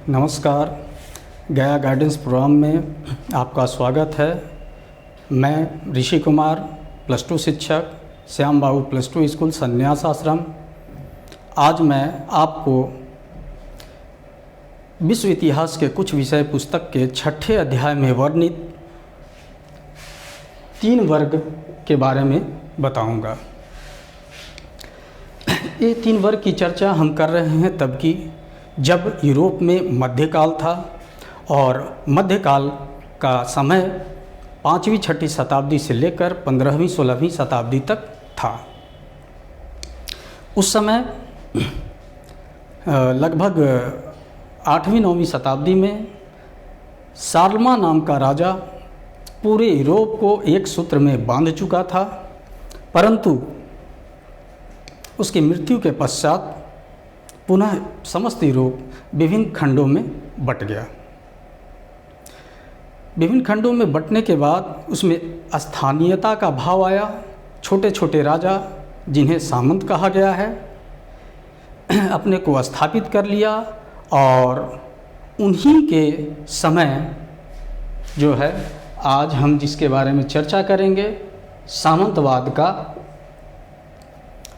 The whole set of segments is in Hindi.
नमस्कार, गया गाइडेंस प्रोग्राम में आपका स्वागत है। मैं ऋषि कुमार, +2 शिक्षक, श्याम बाबू +2 स्कूल संन्यास आश्रम। आज मैं आपको विश्व इतिहास के कुछ विषय पुस्तक के 6ठे अध्याय में वर्णित 3 वर्ग के बारे में बताऊंगा। ये 3 वर्ग की चर्चा हम कर रहे हैं तब की जब यूरोप में मध्यकाल था और मध्यकाल का समय 5वीं-6ठी शताब्दी से लेकर 15वीं-16वीं शताब्दी तक था। उस समय लगभग 8वीं-9वीं शताब्दी में शार्लमा नाम का राजा पूरे यूरोप को एक सूत्र में बांध चुका था, परंतु उसकी मृत्यु के पश्चात पुनः समस्त यूरोप विभिन्न खंडों में बट गया। विभिन्न खंडों में बंटने के बाद उसमें स्थानीयता का भाव आया। छोटे छोटे राजा, जिन्हें सामंत कहा गया है, अपने को स्थापित कर लिया और उन्हीं के समय जो है आज हम जिसके बारे में चर्चा करेंगे, सामंतवाद का,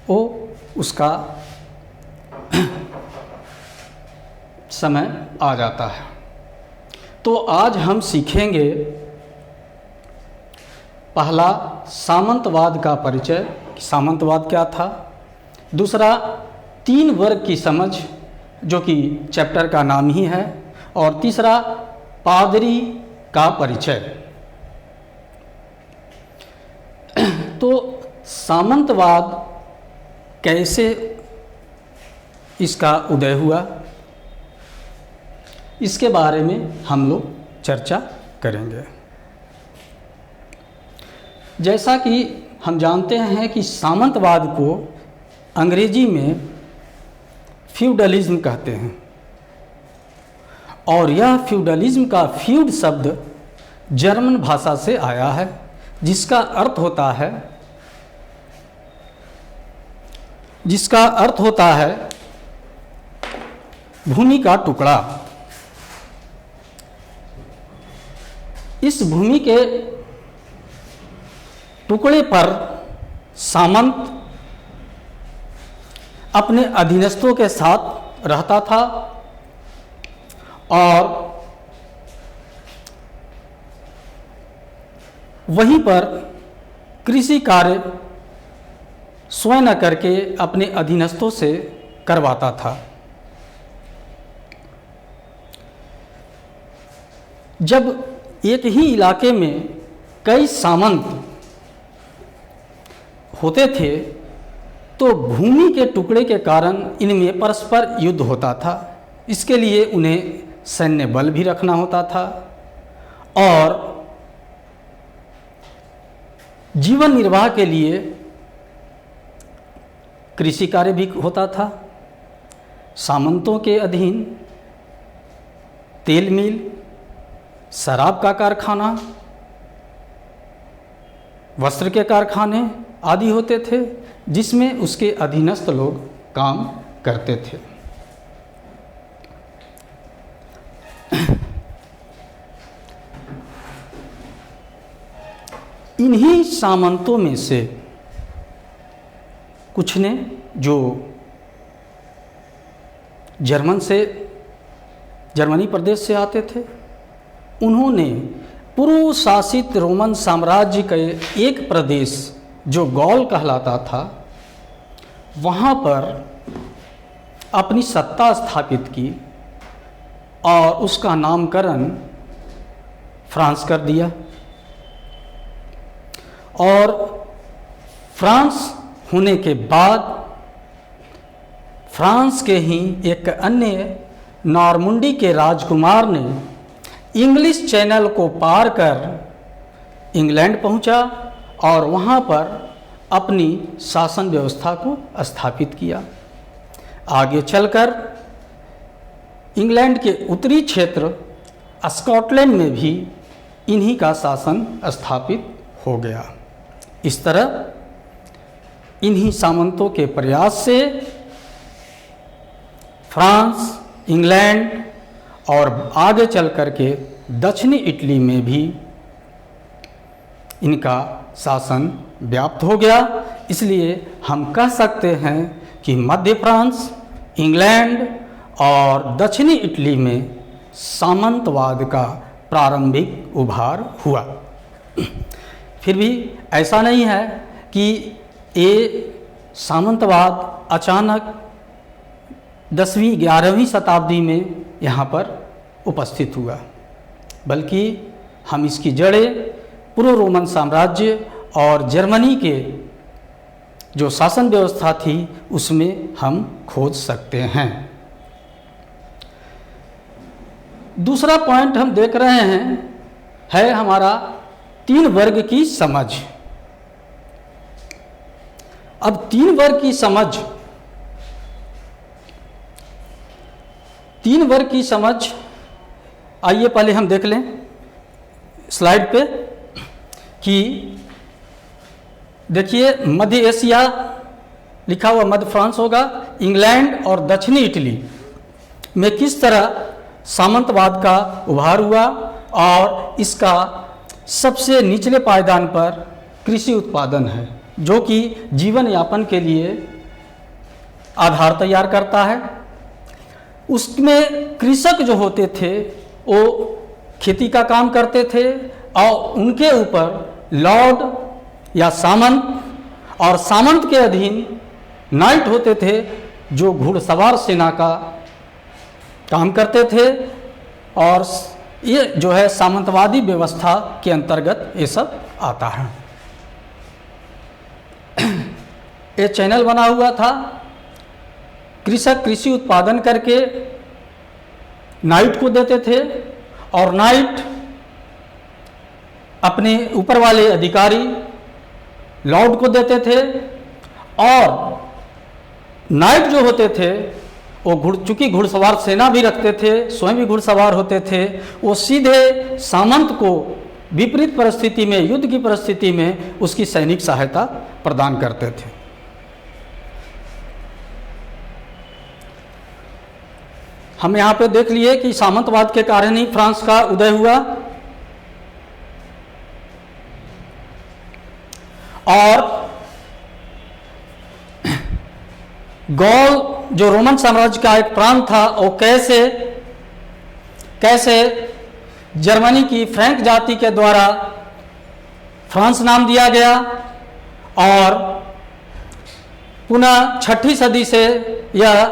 वो उसका समय आ जाता है। तो आज हम सीखेंगे पहला सामंतवाद का परिचय, सामंतवाद क्या था। दूसरा 3 वर्ग की समझ, जो कि चैप्टर का नाम ही है। और तीसरा पादरी का परिचय। तो सामंतवाद कैसे इसका उदय हुआ, इसके बारे में हम लोग चर्चा करेंगे। जैसा कि हम जानते हैं कि सामंतवाद को अंग्रेजी में फ्यूडलिज्म कहते हैं और यह फ्यूडलिज्म का फ्यूड शब्द जर्मन भाषा से आया है, जिसका अर्थ होता है भूमि का टुकड़ा। इस भूमि के टुकड़े पर सामंत अपने अधीनस्थों के साथ रहता था और वहीं पर कृषि कार्य स्वयं न करके अपने अधीनस्थों से करवाता था। जब एक ही इलाके में कई सामंत होते थे तो भूमि के टुकड़े के कारण इनमें परस्पर युद्ध होता था। इसके लिए उन्हें सैन्य बल भी रखना होता था और जीवन निर्वाह के लिए कृषि कार्य भी होता था। सामंतों के अधीन तेल मिल, शराब का कारखाना, वस्त्र के कारखाने आदि होते थे, जिसमें उसके अधीनस्थ लोग काम करते थे। इन्हीं सामंतों में से कुछ ने, जो जर्मनी प्रदेश से आते थे, उन्होंने पूर्व शासित रोमन साम्राज्य के एक प्रदेश जो गौल कहलाता था, वहाँ पर अपनी सत्ता स्थापित की और उसका नामकरण फ्रांस कर दिया। और फ्रांस होने के बाद फ्रांस के ही एक अन्य नॉर्मंडी के राजकुमार ने इंग्लिश चैनल को पार कर इंग्लैंड पहुंचा और वहां पर अपनी शासन व्यवस्था को स्थापित किया। आगे चलकर इंग्लैंड के उत्तरी क्षेत्र स्कॉटलैंड में भी इन्हीं का शासन स्थापित हो गया। इस तरह इन्हीं सामंतों के प्रयास से फ्रांस, इंग्लैंड और आगे चल कर के दक्षिणी इटली में भी इनका शासन व्याप्त हो गया। इसलिए हम कह सकते हैं कि मध्य फ्रांस, इंग्लैंड और दक्षिणी इटली में सामंतवाद का प्रारंभिक उभार हुआ। फिर भी ऐसा नहीं है कि ये सामंतवाद अचानक 10वीं 11वीं शताब्दी में यहाँ पर उपस्थित हुआ, बल्कि हम इसकी जड़ें पूर्व रोमन साम्राज्य और जर्मनी के जो शासन व्यवस्था थी उसमें हम खोज सकते हैं। दूसरा पॉइंट हम देख रहे हैं है हमारा 3 वर्ग की समझ। अब 3 वर्ग की समझ, 3 वर्ग की समझ आइए पहले हम देख लें स्लाइड पे कि देखिए मध्य एशिया लिखा हुआ मध्य फ्रांस होगा, इंग्लैंड और दक्षिणी इटली में किस तरह सामंतवाद का उभार हुआ और इसका सबसे निचले पायदान पर कृषि उत्पादन है जो कि जीवन यापन के लिए आधार तैयार करता है। उसमें कृषक जो होते थे वो खेती का काम करते थे और उनके ऊपर लॉर्ड या सामंत और सामंत के अधीन नाइट होते थे जो घुड़सवार सेना का काम करते थे और ये जो है सामंतवादी व्यवस्था के अंतर्गत ये सब आता है। ये चैनल बना हुआ था, कृषक कृषि उत्पादन करके नाइट को देते थे और नाइट अपने ऊपर वाले अधिकारी लॉर्ड को देते थे और नाइट जो होते थे वो चूंकि घुड़सवार सेना भी रखते थे, स्वयं भी घुड़सवार होते थे, वो सीधे सामंत को विपरीत परिस्थिति में, युद्ध की परिस्थिति में उसकी सैनिक सहायता प्रदान करते थे। हम यहाँ पे देख लिए कि सामंतवाद के कारण ही फ्रांस का उदय हुआ और गौल जो रोमन साम्राज्य का एक प्रांत था वो कैसे जर्मनी की फ्रैंक जाति के द्वारा फ्रांस नाम दिया गया और पुनः 6ठी सदी से यह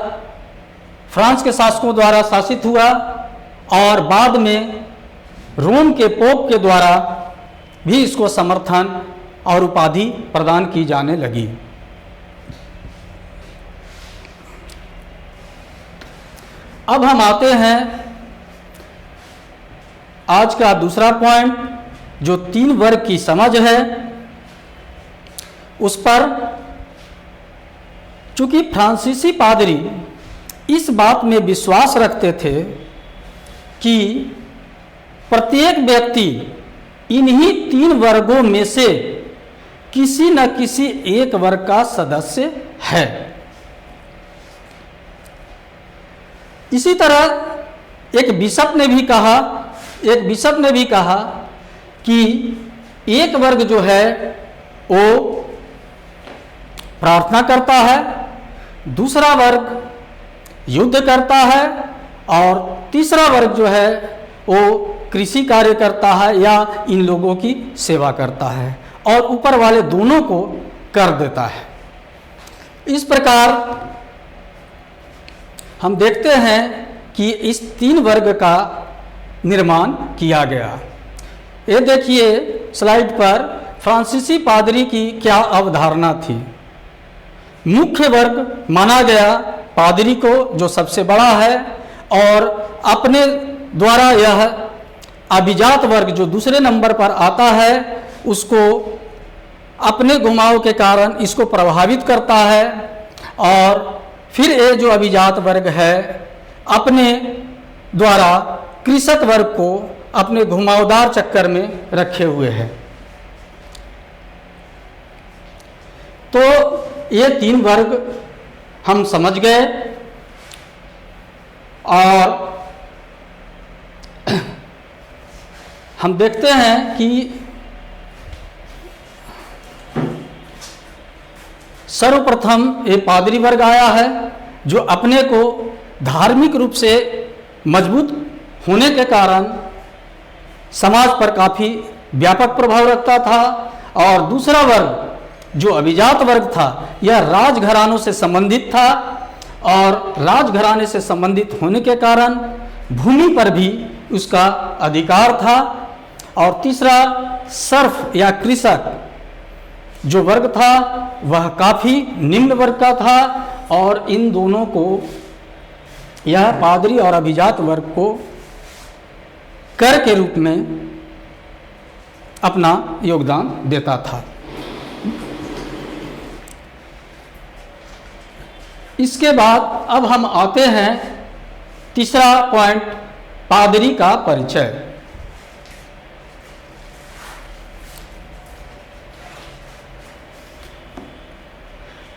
फ्रांस के शासकों द्वारा शासित हुआ और बाद में रोम के पोप के द्वारा भी इसको समर्थन और उपाधि प्रदान की जाने लगी। अब हम आते हैं आज का दूसरा पॉइंट जो 3 वर्ग की समझ है उस पर। चूंकि फ्रांसीसी पादरी इस बात में विश्वास रखते थे कि प्रत्येक व्यक्ति इन्हीं 3 वर्गों में से किसी न किसी एक वर्ग का सदस्य है। इसी तरह एक बिशप ने भी कहा कि एक वर्ग जो है वो प्रार्थना करता है, दूसरा वर्ग युद्ध करता है और तीसरा वर्ग जो है वो कृषि कार्य करता है या इन लोगों की सेवा करता है और ऊपर वाले दोनों को कर देता है। इस प्रकार हम देखते हैं कि इस 3 वर्ग का निर्माण किया गया। ये देखिए स्लाइड पर फ्रांसीसी पादरी की क्या अवधारणा थी। मुख्य वर्ग माना गया पादरी को जो सबसे बड़ा है और अपने द्वारा यह अभिजात वर्ग जो दूसरे नंबर पर आता है उसको अपने घुमाव के कारण इसको प्रभावित करता है और फिर ये जो अभिजात वर्ग है अपने द्वारा कृषक वर्ग को अपने घुमावदार चक्कर में रखे हुए है। तो ये 3 वर्ग हम समझ गए और हम देखते हैं कि सर्वप्रथम ये पादरी वर्ग आया है जो अपने को धार्मिक रूप से मजबूत होने के कारण समाज पर काफ़ी व्यापक प्रभाव रखता था। और दूसरा वर्ग जो अभिजात वर्ग था यह राजघरानों से संबंधित था और राजघराने से संबंधित होने के कारण भूमि पर भी उसका अधिकार था। और तीसरा सर्फ या कृषक जो वर्ग था वह काफ़ी निम्न वर्ग का था और इन दोनों को, यह पादरी और अभिजात वर्ग को कर के रूप में अपना योगदान देता था। इसके बाद अब हम आते हैं तीसरा पॉइंट, पादरी का परिचय।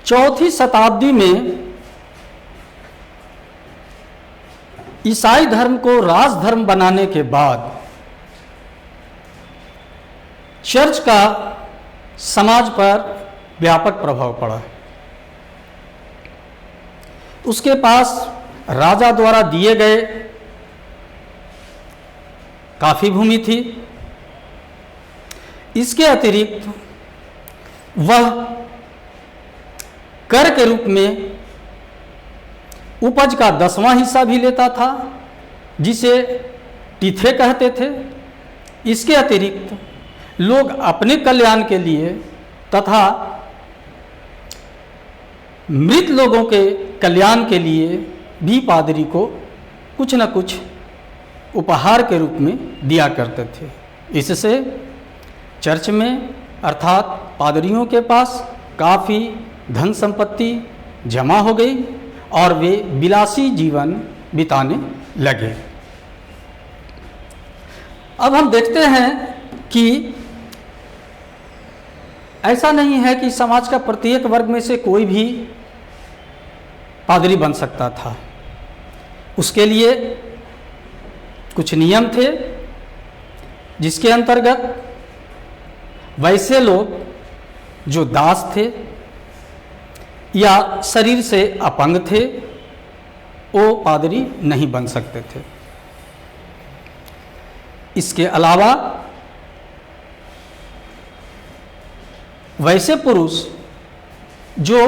चौथी शताब्दी में ईसाई धर्म को राजधर्म बनाने के बाद चर्च का समाज पर व्यापक प्रभाव पड़ा। उसके पास राजा द्वारा दिए गए काफ़ी भूमि थी। इसके अतिरिक्त वह कर के रूप में उपज का 10वां हिस्सा भी लेता था जिसे टीथे कहते थे। इसके अतिरिक्त लोग अपने कल्याण के लिए तथा मृत लोगों के कल्याण के लिए भी पादरी को कुछ न कुछ उपहार के रूप में दिया करते थे। इससे चर्च में अर्थात पादरियों के पास काफ़ी धन संपत्ति जमा हो गई और वे विलासी जीवन बिताने लगे। अब हम देखते हैं कि ऐसा नहीं है कि समाज का प्रत्येक वर्ग में से कोई भी पादरी बन सकता था। उसके लिए कुछ नियम थे जिसके अंतर्गत वैसे लोग जो दास थे या शरीर से अपंग थे वो पादरी नहीं बन सकते थे। इसके अलावा वैसे पुरुष जो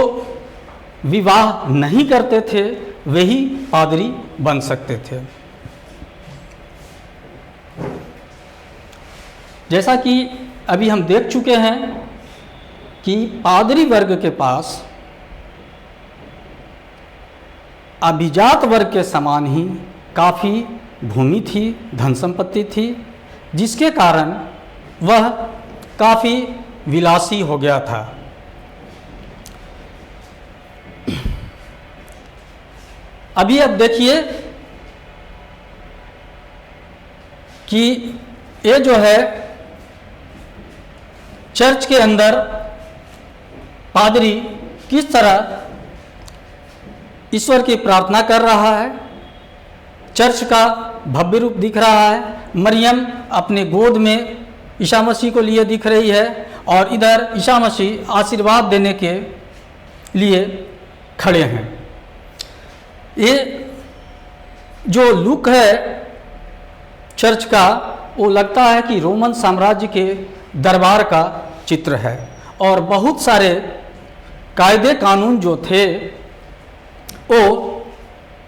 विवाह नहीं करते थे वही पादरी बन सकते थे। जैसा कि अभी हम देख चुके हैं कि पादरी वर्ग के पास अभिजात वर्ग के समान ही काफ़ी भूमि थी, धन संपत्ति थी, जिसके कारण वह काफ़ी विलासी हो गया था। अभी अब देखिए कि ये जो है चर्च के अंदर पादरी किस तरह ईश्वर की प्रार्थना कर रहा है। चर्च का भव्य रूप दिख रहा है। मरियम अपने गोद में ईसा मसीह को लिए दिख रही है और इधर ईसा मसीह आशीर्वाद देने के लिए खड़े हैं। ये जो लुक है चर्च का वो लगता है कि रोमन साम्राज्य के दरबार का चित्र है और बहुत सारे कायदे कानून जो थे वो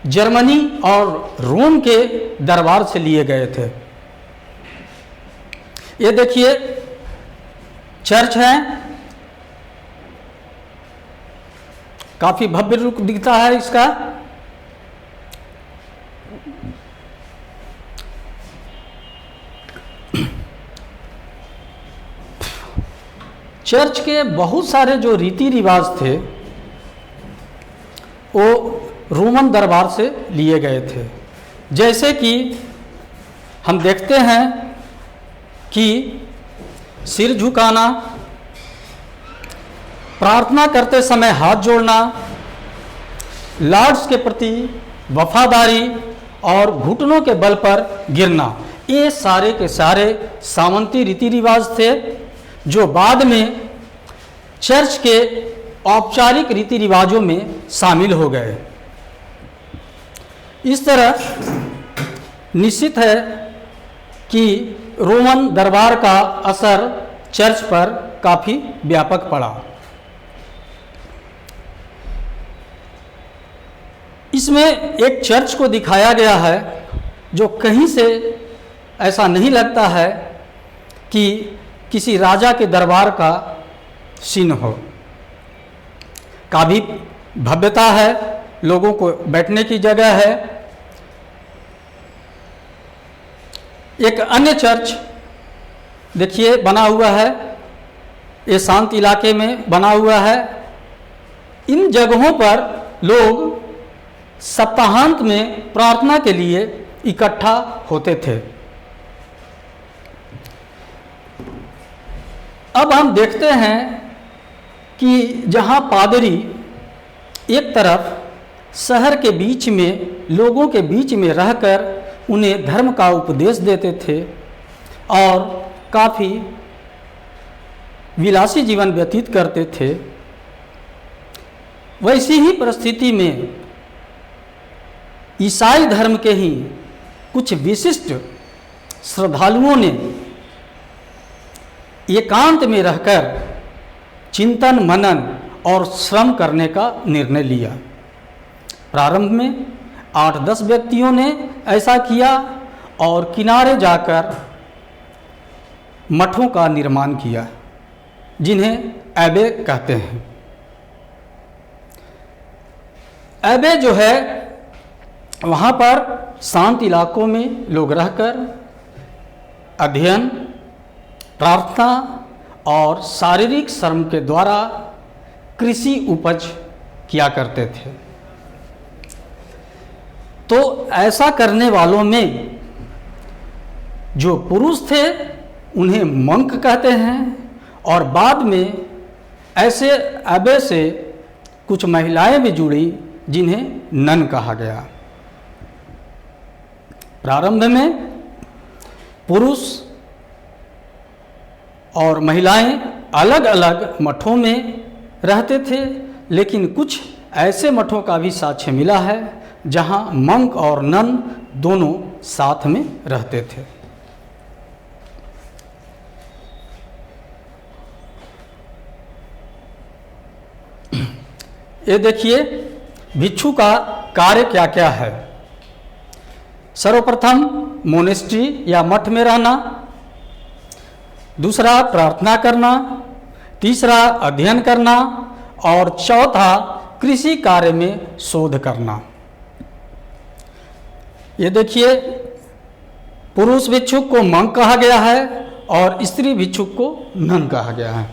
जर्मनी और रोम के दरबार से लिए गए थे। ये देखिए चर्च है, काफी भव्य रूप दिखता है इसका। चर्च के बहुत सारे जो रीति रिवाज थे वो रोमन दरबार से लिए गए थे। जैसे कि हम देखते हैं कि सिर झुकाना, प्रार्थना करते समय हाथ जोड़ना, लॉर्ड्स के प्रति वफादारी और घुटनों के बल पर गिरना, ये सारे के सारे सामंती रीति रिवाज थे जो बाद में चर्च के औपचारिक रीति रिवाजों में शामिल हो गए। इस तरह निश्चित है कि रोमन दरबार का असर चर्च पर काफ़ी व्यापक पड़ा। इसमें एक चर्च को दिखाया गया है जो कहीं से ऐसा नहीं लगता है कि किसी राजा के दरबार का सीन हो। काफ़ी भव्यता है, लोगों को बैठने की जगह है। एक अन्य चर्च देखिए बना हुआ है, ये शांत इलाके में बना हुआ है। इन जगहों पर लोग सप्ताहांत में प्रार्थना के लिए इकट्ठा होते थे। अब हम देखते हैं कि जहां पादरी एक तरफ शहर के बीच में लोगों के बीच में रहकर उन्हें धर्म का उपदेश देते थे और काफ़ी विलासी जीवन व्यतीत करते थे, वैसी ही परिस्थिति में ईसाई धर्म के ही कुछ विशिष्ट श्रद्धालुओं ने एकांत में रहकर चिंतन मनन और श्रम करने का निर्णय लिया। प्रारंभ में 8-10 व्यक्तियों ने ऐसा किया और किनारे जाकर मठों का निर्माण किया जिन्हें एबे कहते हैं। एबे जो है वहाँ पर शांत इलाकों में लोग रहकर अध्ययन, प्रार्थना और शारीरिक श्रम के द्वारा कृषि उपज किया करते थे। तो ऐसा करने वालों में जो पुरुष थे उन्हें मंक कहते हैं और बाद में ऐसे एबे से कुछ महिलाएं भी जुड़ी जिन्हें नन कहा गया। प्रारंभ में पुरुष और महिलाएं अलग अलग मठों में रहते थे, लेकिन कुछ ऐसे मठों का भी साक्ष्य मिला है जहां मंक और नन दोनों साथ में रहते थे। ये देखिए भिक्षु का कार्य क्या क्या है। सर्वप्रथम मोनेस्ट्री या मठ में रहना, दूसरा प्रार्थना करना, तीसरा अध्ययन करना और चौथा कृषि कार्य में शोध करना। ये देखिए पुरुष भिक्षुक को मंक कहा गया है और स्त्री भिक्षुक को नन कहा गया है।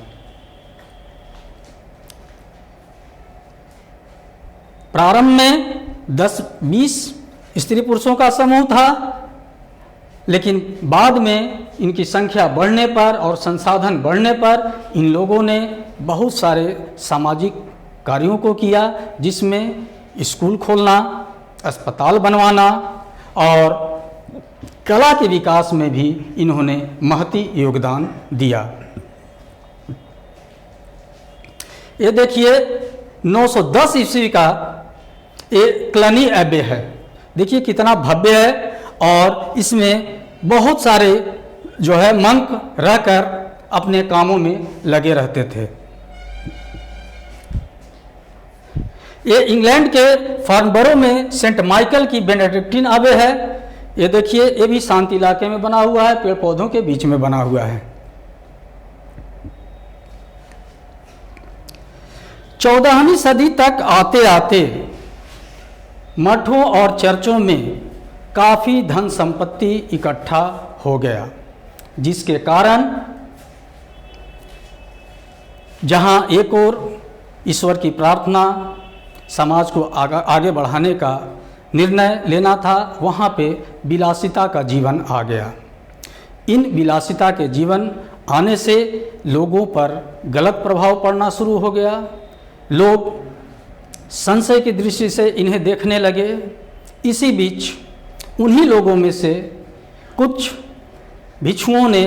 प्रारंभ में 10-20 स्त्री पुरुषों का समूह था, लेकिन बाद में इनकी संख्या बढ़ने पर और संसाधन बढ़ने पर इन लोगों ने बहुत सारे सामाजिक कार्यों को किया, जिसमें स्कूल खोलना, अस्पताल बनवाना और कला के विकास में भी इन्होंने महती योगदान दिया। ये देखिए 910 ईस्वी का ये क्लनी एबे है। देखिए कितना भव्य है और इसमें बहुत सारे जो है मंक रहकर अपने कामों में लगे रहते थे। ये इंग्लैंड के फार्नबरो में सेंट माइकल की बेनेडिक्टिन एबे है। ये देखिए ये भी शांत इलाके में बना हुआ है, पेड़ पौधों के बीच में बना हुआ है। 14वीं सदी तक आते आते मठों और चर्चों में काफ़ी धन संपत्ति इकट्ठा हो गया, जिसके कारण जहां एक और ईश्वर की प्रार्थना, समाज को आगे बढ़ाने का निर्णय लेना था, वहां पे विलासिता का जीवन आ गया। इन विलासिता के जीवन आने से लोगों पर गलत प्रभाव पड़ना शुरू हो गया। लोग संशय की दृष्टि से इन्हें देखने लगे। इसी बीच उन्हीं लोगों में से कुछ भिक्षुओं ने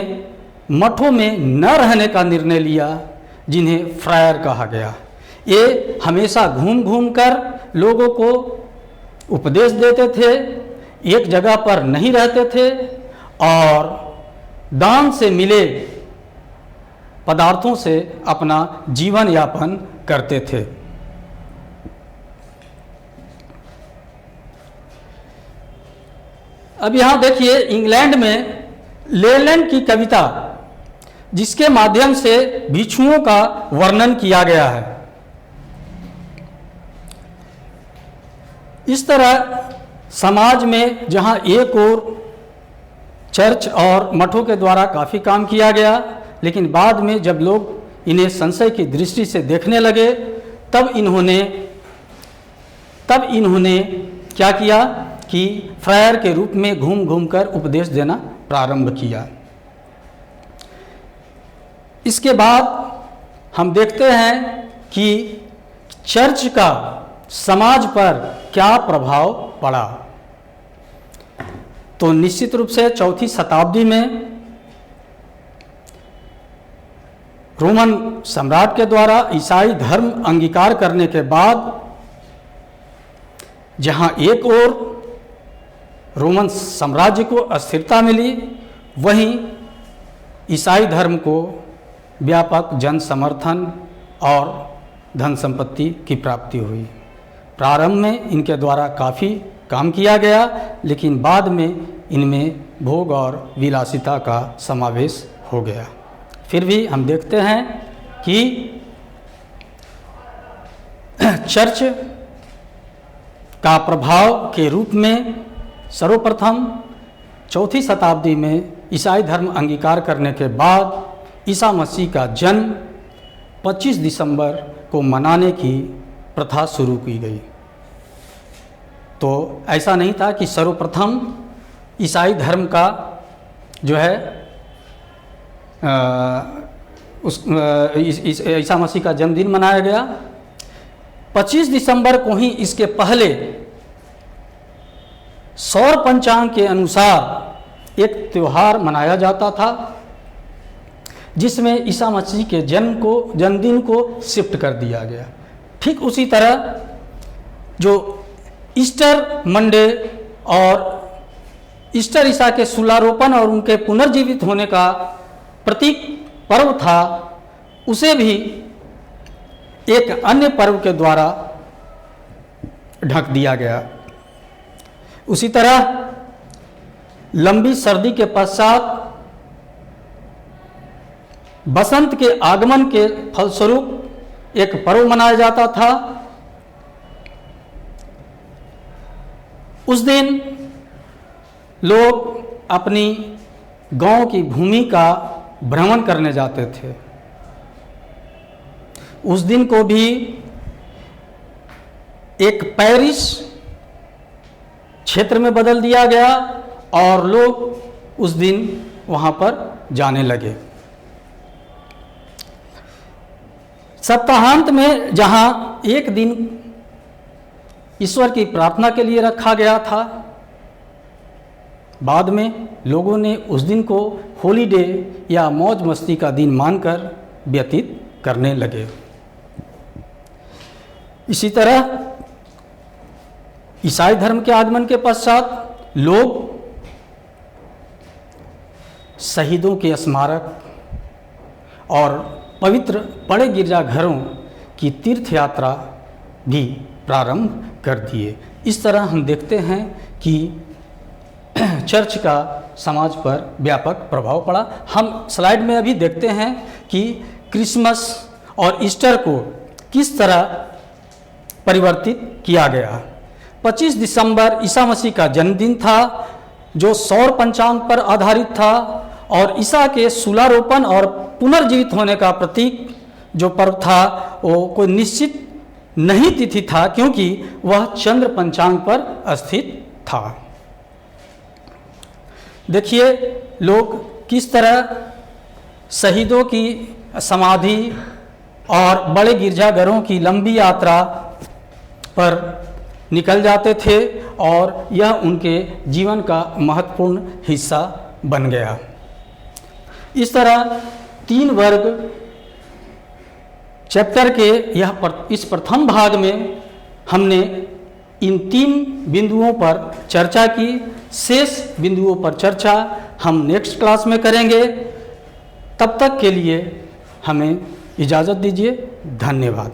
मठों में न रहने का निर्णय लिया, जिन्हें फ्रायर कहा गया। ये हमेशा घूम घूम कर लोगों को उपदेश देते थे, एक जगह पर नहीं रहते थे और दान से मिले पदार्थों से अपना जीवन यापन करते थे। अब यहाँ देखिए, इंग्लैंड में लेलैंड की कविता, जिसके माध्यम से भिक्षुओं का वर्णन किया गया है। इस तरह समाज में जहाँ एक ओर चर्च और मठों के द्वारा काफ़ी काम किया गया, लेकिन बाद में जब लोग इन्हें संशय की दृष्टि से देखने लगे, तब इन्होंने क्या किया कि फ्रायर के रूप में घूम घूम कर उपदेश देना प्रारंभ किया। इसके बाद हम देखते हैं कि चर्च का समाज पर क्या प्रभाव पड़ा। तो निश्चित रूप से चौथी शताब्दी में रोमन सम्राट के द्वारा ईसाई धर्म अंगीकार करने के बाद, जहां एक ओर रोमन साम्राज्य को अस्थिरता मिली, वहीं ईसाई धर्म को व्यापक जन समर्थन और धन संपत्ति की प्राप्ति हुई। प्रारंभ में इनके द्वारा काफ़ी काम किया गया, लेकिन बाद में इनमें भोग और विलासिता का समावेश हो गया। फिर भी हम देखते हैं कि चर्च का प्रभाव के रूप में सर्वप्रथम चौथी शताब्दी में ईसाई धर्म अंगीकार करने के बाद ईसा मसीह का जन्म 25 दिसंबर को मनाने की प्रथा शुरू की गई। तो ऐसा नहीं था कि सर्वप्रथम ईसाई धर्म का जो है ईसा मसीह का जन्मदिन मनाया गया। 25 दिसंबर को ही इसके पहले सौर पंचांग के अनुसार एक त्यौहार मनाया जाता था, जिसमें ईसा मसीह के जन्मदिन को शिफ्ट कर दिया गया। ठीक उसी तरह जो ईस्टर मंडे और ईस्टर ईसा के शूलारोपण और उनके पुनर्जीवित होने का प्रतीक पर्व था, उसे भी एक अन्य पर्व के द्वारा ढक दिया गया। उसी तरह लंबी सर्दी के पश्चात बसंत के आगमन के फलस्वरूप एक पर्व मनाया जाता था। उस दिन लोग अपनी गांव की भूमि का भ्रमण करने जाते थे। उस दिन को भी एक पैरिश क्षेत्र में बदल दिया गया और लोग उस दिन वहां पर जाने लगे। सप्ताहांत में जहां एक दिन ईश्वर की प्रार्थना के लिए रखा गया था, बाद में लोगों ने उस दिन को हॉलीडे या मौज मस्ती का दिन मानकर व्यतीत करने लगे। इसी तरह ईसाई धर्म के आगमन के पश्चात लोग शहीदों के स्मारक और पवित्र बड़े गिरजाघरों की तीर्थ यात्रा भी प्रारंभ कर दिए। इस तरह हम देखते हैं कि चर्च का समाज पर व्यापक प्रभाव पड़ा। हम स्लाइड में अभी देखते हैं कि क्रिसमस और ईस्टर को किस तरह परिवर्तित किया गया। 25 दिसंबर ईसा मसीह का जन्मदिन था, जो सौर पंचांग पर आधारित था, और ईसा के शूलारोपण और पुनर्जीवित होने का प्रतीक जो पर्व था वो कोई निश्चित नहीं तिथि था, क्योंकि वह चंद्र पंचांग पर स्थित था। देखिए लोग किस तरह शहीदों की समाधि और बड़े गिरजाघरों की लंबी यात्रा पर निकल जाते थे, और यह उनके जीवन का महत्वपूर्ण हिस्सा बन गया। इस तरह 3 वर्ग चैप्टर के इस प्रथम भाग में हमने इन 3 बिंदुओं पर चर्चा की। शेष बिंदुओं पर चर्चा हम नेक्स्ट क्लास में करेंगे। तब तक के लिए हमें इजाज़त दीजिए। धन्यवाद।